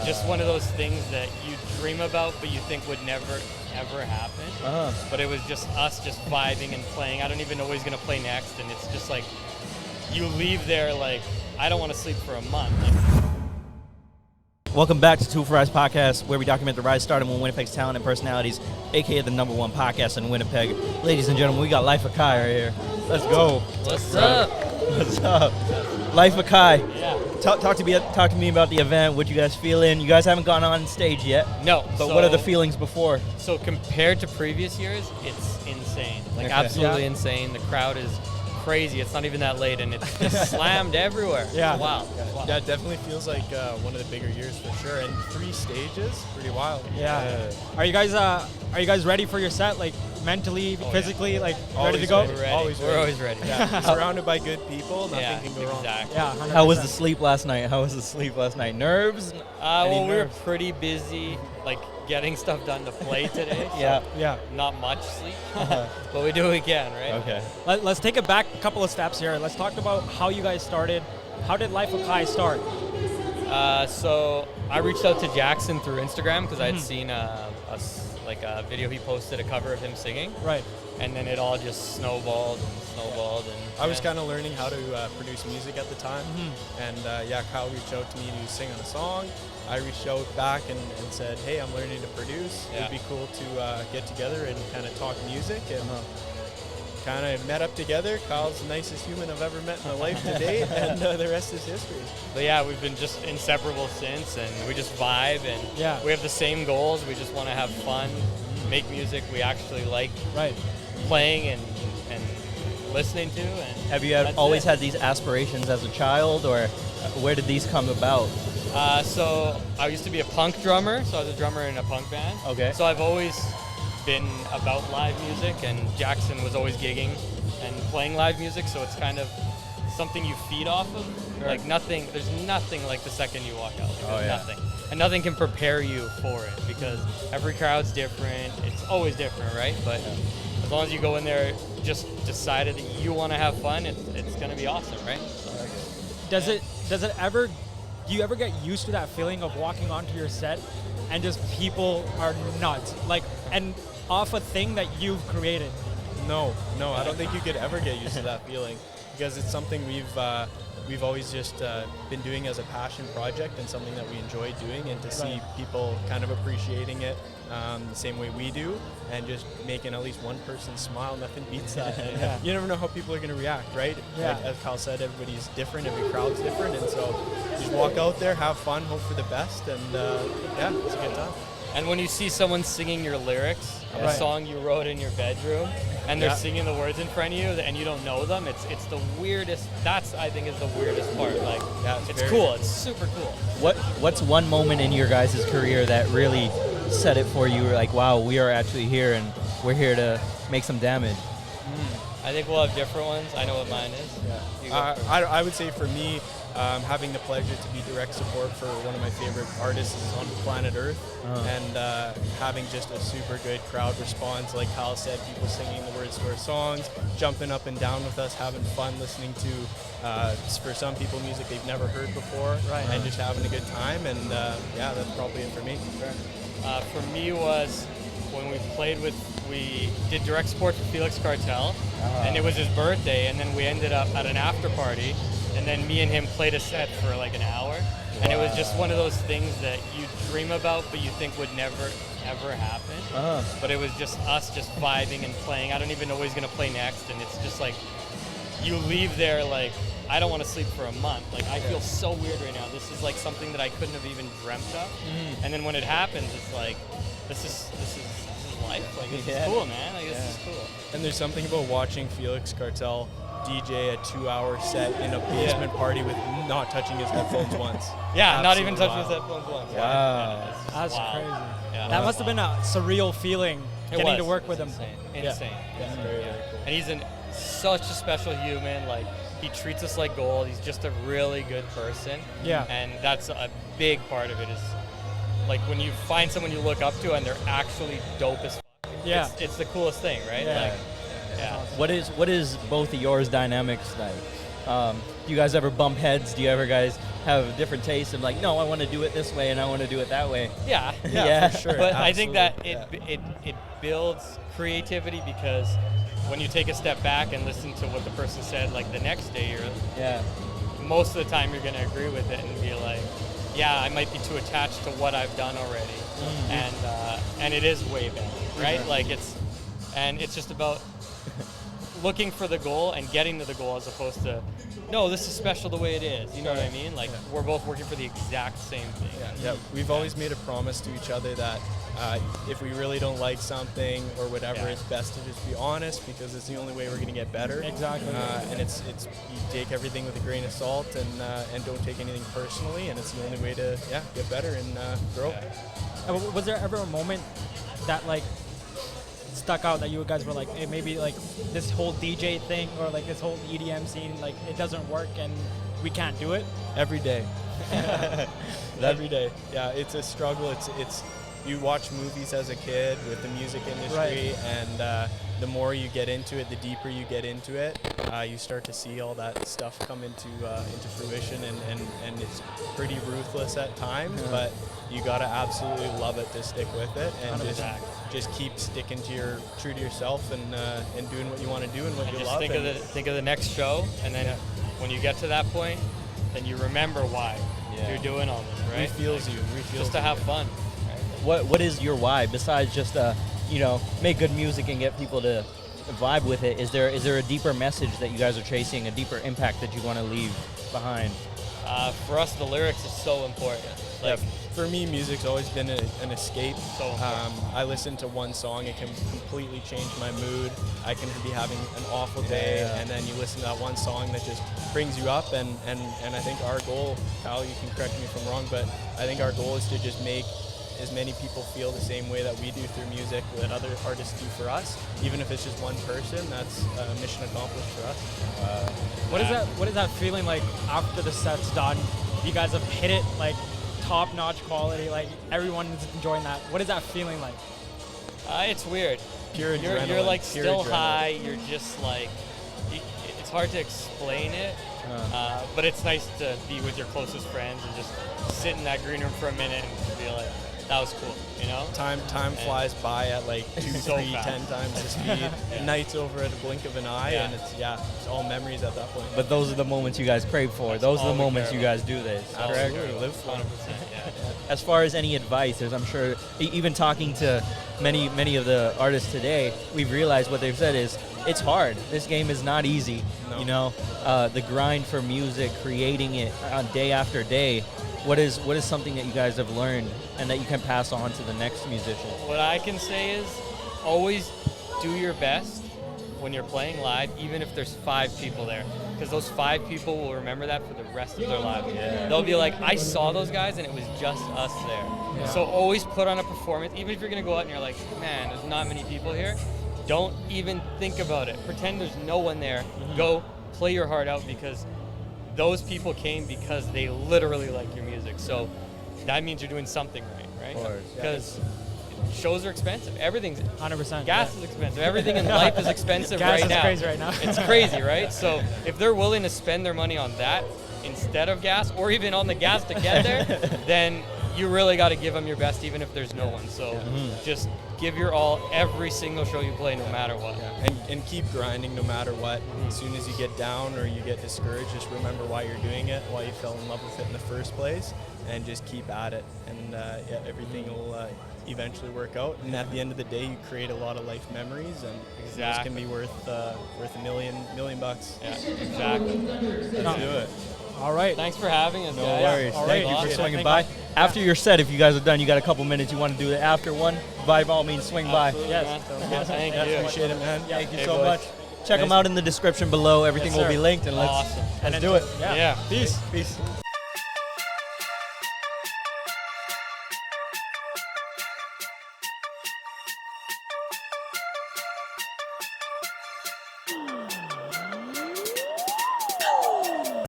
just one of those things that you dream about, but you think would never, ever happen. But it was just us just vibing and playing. I don't even know what he's going to play next, and it's just like, you leave there like, I don't want to sleep for a month. Welcome back to Two for Rise podcast, where we document the rise, stardom, and Winnipeg's talent and personalities, aka the #1 podcast in Winnipeg. Ladies and gentlemen, we got Life of Kai right here. Let's go. What's up? What's up? Life of Kai. Yeah. Talk to me about the event. What you guys feeling? You guys haven't gone on stage yet. No. But what are the feelings before? So compared to previous years, it's insane. Like absolutely insane. The crowd is crazy. It's not even that late, and it's just slammed everywhere. Yeah. It's wild. Yeah, it definitely feels like one of the bigger years for sure. And 3 stages, pretty wild. Yeah. Are you guys ready for your set? Like mentally, physically, like ready to go? Ready. We're ready. Always We're ready. always ready. Yeah. Surrounded by good people, nothing can go wrong. Exactly. Yeah. 100%. How was the sleep last night? Nerves? Well, we were pretty busy, like getting stuff done to play today. So Yeah. not much sleep, but we do what we can, right? Okay. Let's take it back a couple of steps here. Let's talk about how you guys started. How did Life of Kai start? So I reached out to Jackson through Instagram because I had seen a video he posted, a cover of him singing. Right. And then it all just snowballed. And I was kind of learning how to produce music at the time. And Kyle reached out to me to sing on a song. I reached out back and said, hey, I'm learning to produce. Yeah. It'd be cool to get together and kind of talk music. And kind of met up together. Kyle's the nicest human I've ever met in my life to date, and the rest is history. But yeah, we've been just inseparable since, and we just vibe, and we have the same goals. We just want to have fun, make music we actually like playing and listening to. And have you always had these aspirations as a child, or where did these come about? So I used to be a punk drummer, so I was a drummer in a punk band. Okay. So I've always been about live music, and Jackson was always gigging and playing live music, so it's kind of something you feed off of. Sure. Like there's nothing like the second you walk out. Like there's nothing. And nothing can prepare you for it because every crowd's different. It's always different, right? But as long as you go in there just decided that you want to have fun, it's going to be awesome, right? Do you ever get used to that feeling of walking onto your set and just people are nuts, like, and off a thing that you've created? No, I don't think you could ever get used to that feeling because it's something we've always just been doing as a passion project and something that we enjoy doing, and to see people kind of appreciating it the same way we do and just making at least one person smile, nothing beats that. And you never know how people are going to react, right? Like, as Kyle said, everybody's different, every crowd's different, and so just walk out there, have fun, hope for the best, and it's a good time. And when you see someone singing your lyrics, a song you wrote in your bedroom, and they're singing the words in front of you, and you don't know them, it's the weirdest. That's, I think, is the weirdest part. Like, it's cool. It's super cool. What's one moment in your guys' career that really set it for you? Like, wow, we are actually here, and we're here to make some damage. I think we'll have different ones. I know what mine is. I would say for me, having the pleasure to be direct support for one of my favorite artists on planet Earth, and having just a super good crowd response, like Kyle said, people singing the words to our songs, jumping up and down with us, having fun, listening to, for some people, music they've never heard before, and just having a good time, and that's probably it for me. For me was when we did direct support for Felix Cartel, and it was his birthday, and then we ended up at an after party, and then me and him played a set for like an hour, and it was just one of those things that you dream about but you think would never ever happen. But it was just us just vibing and playing. I don't even know what he's going to play next, and it's just like you leave there like, I don't want to sleep for a month. Like, I feel so weird right now. This is like something that I couldn't have even dreamt of. And then when it happens, it's like, this is life. Like, this is cool, man. Like, this is cool. And there's something about watching Felix Cartel DJ a 2-hour set in a basement party with not touching his headphones once. Yeah, not even touching his headphones once. Wow. That's wild. crazy. Yeah. That must have been a surreal feeling getting to work with him. Insane. Very, very cool. And he's such a special human. Like, he treats us like gold. He's just a really good person. Yeah. And that's a big part of it, is like when you find someone you look up to and they're actually dope as fuck. Yeah. It's the coolest thing, right? Yeah. What is both of yours dynamics like? Do you guys ever bump heads? Do you ever guys have different tastes of like, no, I want to do it this way and I want to do it that way. Yeah, Yeah. for sure. but I think that Absolutely, it builds creativity, because when you take a step back and listen to what the person said like the next day, Yeah. most of the time you're going to agree with it and be like, yeah, I might be too attached to what I've done already, and it is way better, right? Like it's just about looking for the goal and getting to the goal, as opposed to, no, this is special the way it is. You know what I mean? Like we're both working for the exact same thing. Yeah, we've always made a promise to each other that if we really don't like something or whatever, it's best to just be honest, because it's the only way we're going to get better. Exactly. And it's you take everything with a grain of salt and don't take anything personally, and it's the only way to get better and grow. Was there ever a moment that like stuck out that you guys were like, hey, maybe like this whole DJ thing or like this whole EDM scene, like it doesn't work and we can't do it? Every day. Every day. Yeah, it's a struggle. It's you watch movies as a kid with the music industry, and the more you get into it, the deeper you get into it, you start to see all that stuff come into fruition, and it's pretty ruthless at times, but you gotta absolutely love it to stick with it, and just keep sticking to true to yourself, and doing what you want to do and what you Just love. think of the next show, and then when you get to that point, then you remember why you're doing all this, right? Refills you. Just to have fun. What is your why besides just make good music and get people to vibe with it? Is there a deeper message that you guys are chasing, a deeper impact that you want to leave behind? For us, the lyrics is so important. Like, for me, music's always been an escape. So I listen to one song, it can completely change my mood. I can be having an awful day, and then you listen to that one song that just brings you up. And I think our goal, Kyle, you can correct me if I'm wrong, but I think our goal is to just make as many people feel the same way that we do through music that other artists do for us. Even if it's just one person, that's mission accomplished for us. What is that feeling like after the set's done? You guys have hit it like top-notch quality, like everyone is enjoying that. What is that feeling like? It's weird. Pure adrenaline. You're like pure still adrenaline. high. You're just like, it's hard to explain it, but it's nice to be with your closest friends and just sit in that green room for a minute and be like, that was cool, you know? Time flies by at like 2, So 3, fast. 10 times the speed. Night's over at a blink of an eye, and it's all memories at that point. But those are the moments you guys crave for. That's those are all the we moments care you about. guys do this. Absolutely. Correct? Live for 100%, them. yeah. As far as any advice, as I'm sure, even talking to many of the artists today, we've realized what they've said is it's hard. This game is not easy. No. You know, the grind for music, creating it day after day. What is something that you guys have learned and that you can pass on to the next musician? What I can say is always do your best when you're playing live, even if there's 5 people there, because those 5 people will remember that for the rest of their lives. They'll be like, I saw those guys and it was just us there. So always put on a performance, even if you're going to go out and you're like, man, there's not many people here. Don't even think about it. Pretend there's no one there. Go play your heart out, because those people came because they literally like your music. So that means you're doing something right? Of course, Because shows are expensive. Everything's 100%. gas is expensive. Everything in life is expensive Gas right is now. crazy right now. It's crazy, right? So if they're willing to spend their money on that instead of gas, or even on the gas to get there, then you really got to give them your best, even if there's no one. So just give your all every single show you play, no matter what. And keep grinding no matter what. As soon as you get down or you get discouraged, just remember why you're doing it, why you fell in love with it in the first place, and just keep at it. And everything will eventually work out. And at the end of the day, you create a lot of life memories, and those can be worth $1 million bucks. Yeah, exactly. Let's do it. All right. Thanks for having us, No guys. worries. All Thank right. you for Awesome. swinging Thank by. you. After your set, if you guys are done, you got a couple minutes, you want to do the after one, by all means, swing by. Absolutely, Yes. man. Sounds good. Thank Yeah, you. appreciate it, man. Thank you Hey, so boys. much. Check them out in the description below. Everything Yes, will sir. be linked, and let's Awesome. do it. Yeah. Peace.